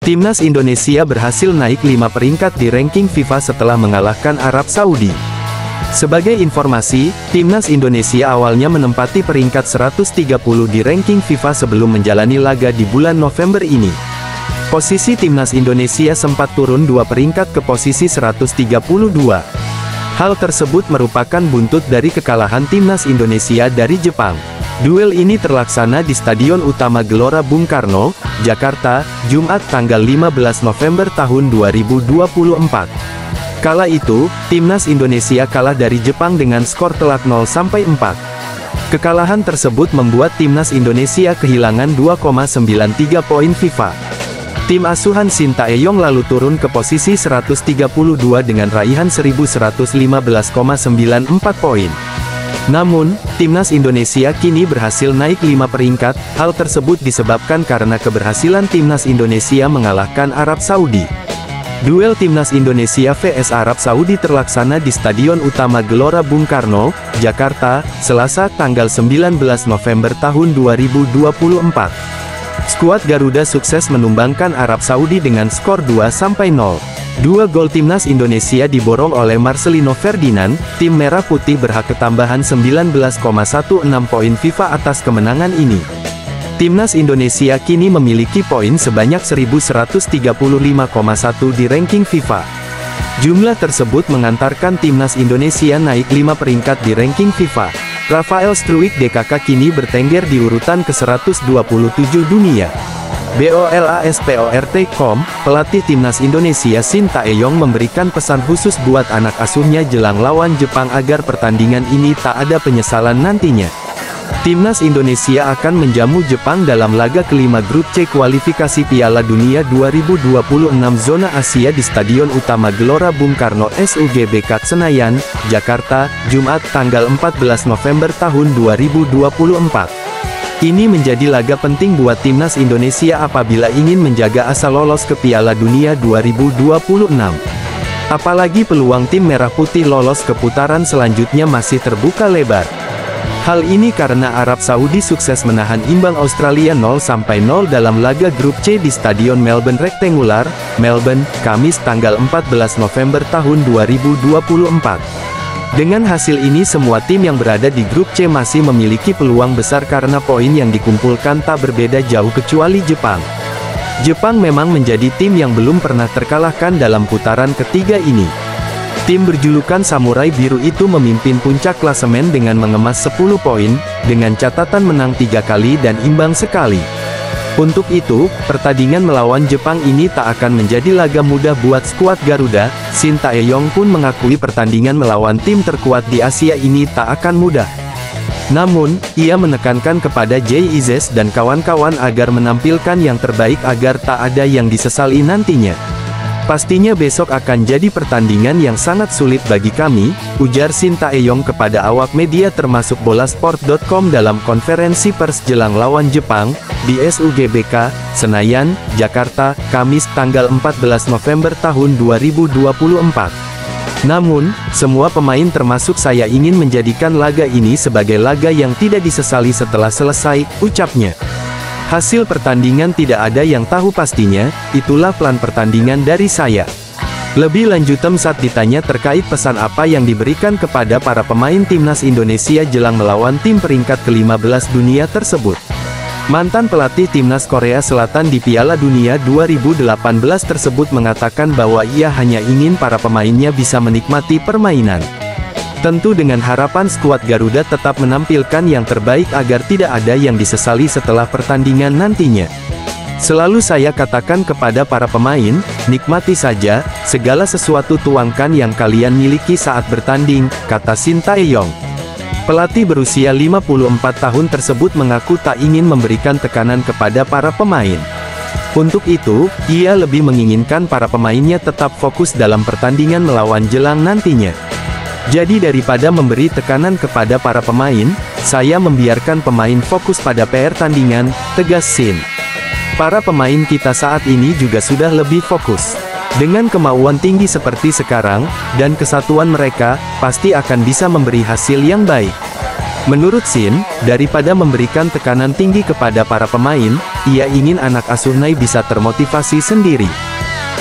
Timnas Indonesia berhasil naik 5 peringkat di ranking FIFA setelah mengalahkan Arab Saudi. Sebagai informasi, Timnas Indonesia awalnya menempati peringkat 130 di ranking FIFA sebelum menjalani laga di bulan November ini. Posisi Timnas Indonesia sempat turun 2 peringkat ke posisi 132. Hal tersebut merupakan buntut dari kekalahan Timnas Indonesia dari Jepang. Duel ini terlaksana di Stadion Utama Gelora Bung Karno, Jakarta, Jumat tanggal 15 November tahun 2024. Kala itu, Timnas Indonesia kalah dari Jepang dengan skor telak 0-4. Kekalahan tersebut membuat Timnas Indonesia kehilangan 2,93 poin FIFA. Tim asuhan Shin Tae-yong lalu turun ke posisi 132 dengan raihan 1115,94 poin. Namun, Timnas Indonesia kini berhasil naik 5 peringkat. Hal tersebut disebabkan karena keberhasilan Timnas Indonesia mengalahkan Arab Saudi. Duel Timnas Indonesia vs Arab Saudi terlaksana di Stadion Utama Gelora Bung Karno, Jakarta, Selasa tanggal 19 November tahun 2024. Skuad Garuda sukses menumbangkan Arab Saudi dengan skor 2-0. Dua gol Timnas Indonesia diborong oleh Marcelino Ferdinand. Tim Merah Putih berhak ketambahan 19,16 poin FIFA atas kemenangan ini. Timnas Indonesia kini memiliki poin sebanyak 1135,1 di ranking FIFA. Jumlah tersebut mengantarkan Timnas Indonesia naik 5 peringkat di ranking FIFA. Rafael Struijk DKK kini bertengger di urutan ke-127 dunia. BOLASPORT.com, pelatih Timnas Indonesia Shin Tae-yong memberikan pesan khusus buat anak asuhnya jelang lawan Jepang agar pertandingan ini tak ada penyesalan nantinya. Timnas Indonesia akan menjamu Jepang dalam laga kelima grup C kualifikasi Piala Dunia 2026 zona Asia di Stadion Utama Gelora Bung Karno SUGBK Senayan, Jakarta, Jumat tanggal 14 November tahun 2024. Ini menjadi laga penting buat Timnas Indonesia apabila ingin menjaga asa lolos ke Piala Dunia 2026. Apalagi peluang tim Merah Putih lolos ke putaran selanjutnya masih terbuka lebar. Hal ini karena Arab Saudi sukses menahan imbang Australia 0-0 dalam laga grup C di Stadion Melbourne Rectangular, Melbourne, Kamis tanggal 14 November tahun 2024. Dengan hasil ini semua tim yang berada di grup C masih memiliki peluang besar karena poin yang dikumpulkan tak berbeda jauh kecuali Jepang. Jepang memang menjadi tim yang belum pernah terkalahkan dalam putaran ketiga ini. Tim berjulukan Samurai Biru itu memimpin puncak klasemen dengan mengemas 10 poin, dengan catatan menang 3 kali dan imbang sekali. Untuk itu, pertandingan melawan Jepang ini tak akan menjadi laga mudah buat skuad Garuda. Shin Tae-yong pun mengakui pertandingan melawan tim terkuat di Asia ini tak akan mudah. Namun, ia menekankan kepada JIZS dan kawan-kawan agar menampilkan yang terbaik agar tak ada yang disesali nantinya. Pastinya besok akan jadi pertandingan yang sangat sulit bagi kami, ujar Shin Tae-yong kepada awak media termasuk Bolasport.com dalam konferensi pers jelang lawan Jepang, di SUGBK, Senayan, Jakarta, Kamis tanggal 14 November tahun 2024. Namun, semua pemain termasuk saya ingin menjadikan laga ini sebagai laga yang tidak disesali setelah selesai, ucapnya. Hasil pertandingan tidak ada yang tahu pastinya, itulah plan pertandingan dari saya. Lebih lanjut saat ditanya terkait pesan apa yang diberikan kepada para pemain Timnas Indonesia jelang melawan tim peringkat ke-15 dunia tersebut. Mantan pelatih Timnas Korea Selatan di Piala Dunia 2018 tersebut mengatakan bahwa ia hanya ingin para pemainnya bisa menikmati permainan. Tentu dengan harapan skuad Garuda tetap menampilkan yang terbaik agar tidak ada yang disesali setelah pertandingan nantinya. Selalu saya katakan kepada para pemain, nikmati saja, segala sesuatu tuangkan yang kalian miliki saat bertanding, kata Shin Tae-yong. Pelatih berusia 54 tahun tersebut mengaku tak ingin memberikan tekanan kepada para pemain. Untuk itu, ia lebih menginginkan para pemainnya tetap fokus dalam pertandingan melawan Jepang nantinya. Jadi daripada memberi tekanan kepada para pemain, saya membiarkan pemain fokus pada PR tandingan, tegas Shin. Para pemain kita saat ini juga sudah lebih fokus. Dengan kemauan tinggi seperti sekarang, dan kesatuan mereka, pasti akan bisa memberi hasil yang baik. Menurut Shin, daripada memberikan tekanan tinggi kepada para pemain, ia ingin anak asuhnya bisa termotivasi sendiri.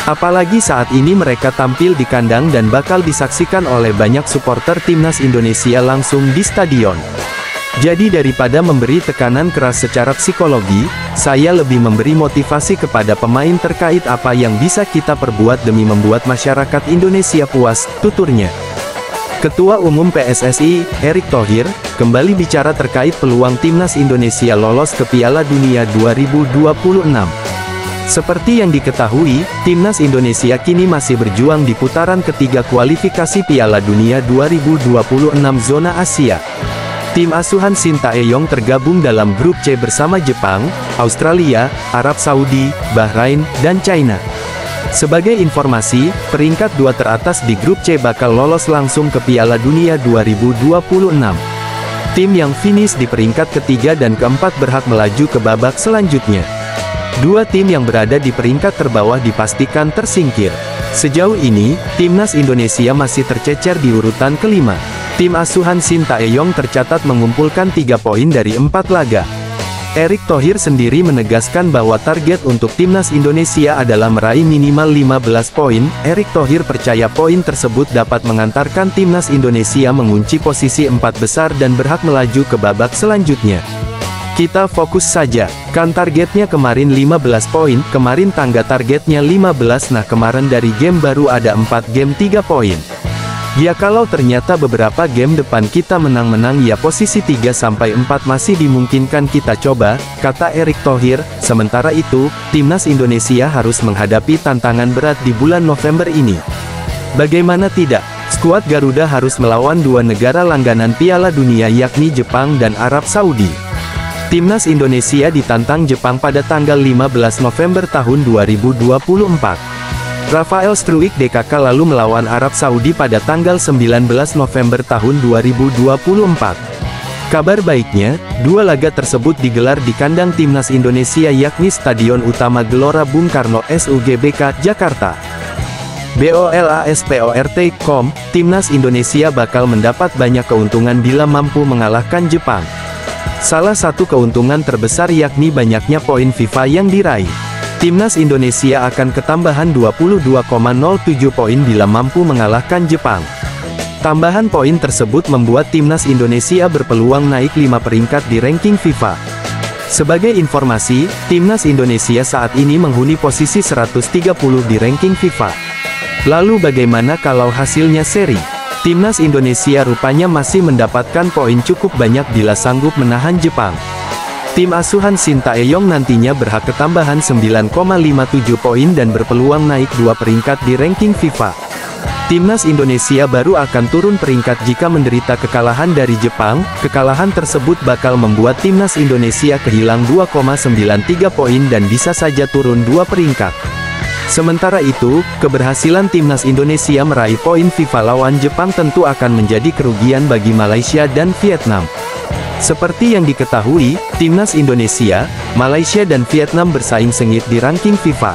Apalagi saat ini mereka tampil di kandang dan bakal disaksikan oleh banyak supporter timnas Indonesia langsung di stadion. Jadi daripada memberi tekanan keras secara psikologi, saya lebih memberi motivasi kepada pemain terkait apa yang bisa kita perbuat demi membuat masyarakat Indonesia puas, tuturnya. Ketua Umum PSSI, Erick Thohir, kembali bicara terkait peluang timnas Indonesia lolos ke Piala Dunia 2026. Seperti yang diketahui, timnas Indonesia kini masih berjuang di putaran ketiga kualifikasi Piala Dunia 2026 zona Asia. Tim asuhan Shin Tae-yong tergabung dalam grup C bersama Jepang, Australia, Arab Saudi, Bahrain, dan China. Sebagai informasi, peringkat 2 teratas di grup C bakal lolos langsung ke Piala Dunia 2026. Tim yang finish di peringkat ketiga dan keempat berhak melaju ke babak selanjutnya. Dua tim yang berada di peringkat terbawah dipastikan tersingkir. Sejauh ini, timnas Indonesia masih tercecer di urutan kelima. Tim asuhan Shin Tae-yong tercatat mengumpulkan 3 poin dari 4 laga. Erick Thohir sendiri menegaskan bahwa target untuk timnas Indonesia adalah meraih minimal 15 poin. Erick Thohir percaya poin tersebut dapat mengantarkan timnas Indonesia mengunci posisi 4 besar dan berhak melaju ke babak selanjutnya. Kita fokus saja, kan targetnya kemarin 15 poin, kemarin tangga targetnya 15, nah kemarin dari game baru ada 4 game 3 poin. Ya kalau ternyata beberapa game depan kita menang-menang ya posisi 3-4 masih dimungkinkan kita coba, kata Erick Thohir. Sementara itu, timnas Indonesia harus menghadapi tantangan berat di bulan November ini. Bagaimana tidak, skuad Garuda harus melawan dua negara langganan Piala Dunia yakni Jepang dan Arab Saudi. Timnas Indonesia ditantang Jepang pada tanggal 15 November tahun 2024. Rafael Struijk DKK lalu melawan Arab Saudi pada tanggal 19 November tahun 2024. Kabar baiknya, dua laga tersebut digelar di kandang timnas Indonesia yakni Stadion Utama Gelora Bung Karno SUGBK, Jakarta. BOLASPORT.com, timnas Indonesia bakal mendapat banyak keuntungan bila mampu mengalahkan Jepang. Salah satu keuntungan terbesar yakni banyaknya poin FIFA yang diraih. Timnas Indonesia akan ketambahan 22,07 poin bila mampu mengalahkan Jepang. Tambahan poin tersebut membuat timnas Indonesia berpeluang naik 5 peringkat di ranking FIFA. Sebagai informasi, timnas Indonesia saat ini menghuni posisi 130 di ranking FIFA. Lalu bagaimana kalau hasilnya seri? Timnas Indonesia rupanya masih mendapatkan poin cukup banyak bila sanggup menahan Jepang. Tim asuhan Shin Tae-yong nantinya berhak ketambahan 9,57 poin dan berpeluang naik 2 peringkat di ranking FIFA. Timnas Indonesia baru akan turun peringkat jika menderita kekalahan dari Jepang. Kekalahan tersebut bakal membuat timnas Indonesia kehilang 2,93 poin dan bisa saja turun 2 peringkat. Sementara itu, keberhasilan timnas Indonesia meraih poin FIFA lawan Jepang tentu akan menjadi kerugian bagi Malaysia dan Vietnam. Seperti yang diketahui, timnas Indonesia, Malaysia dan Vietnam bersaing sengit di ranking FIFA.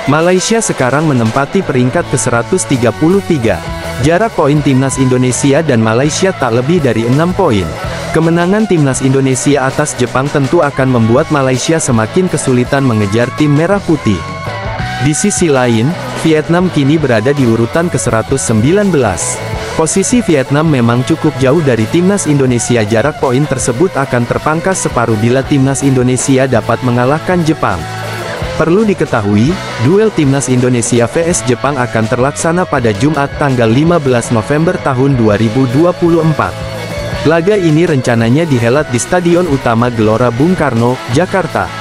Malaysia sekarang menempati peringkat ke-133. Jarak poin timnas Indonesia dan Malaysia tak lebih dari 6 poin. Kemenangan timnas Indonesia atas Jepang tentu akan membuat Malaysia semakin kesulitan mengejar tim merah putih. Di sisi lain, Vietnam kini berada di urutan ke-119. Posisi Vietnam memang cukup jauh dari timnas Indonesia. Jarak poin tersebut akan terpangkas separuh bila timnas Indonesia dapat mengalahkan Jepang. Perlu diketahui, duel timnas Indonesia vs Jepang akan terlaksana pada Jumat tanggal 15 November tahun 2024. Laga ini rencananya dihelat di Stadion Utama Gelora Bung Karno, Jakarta.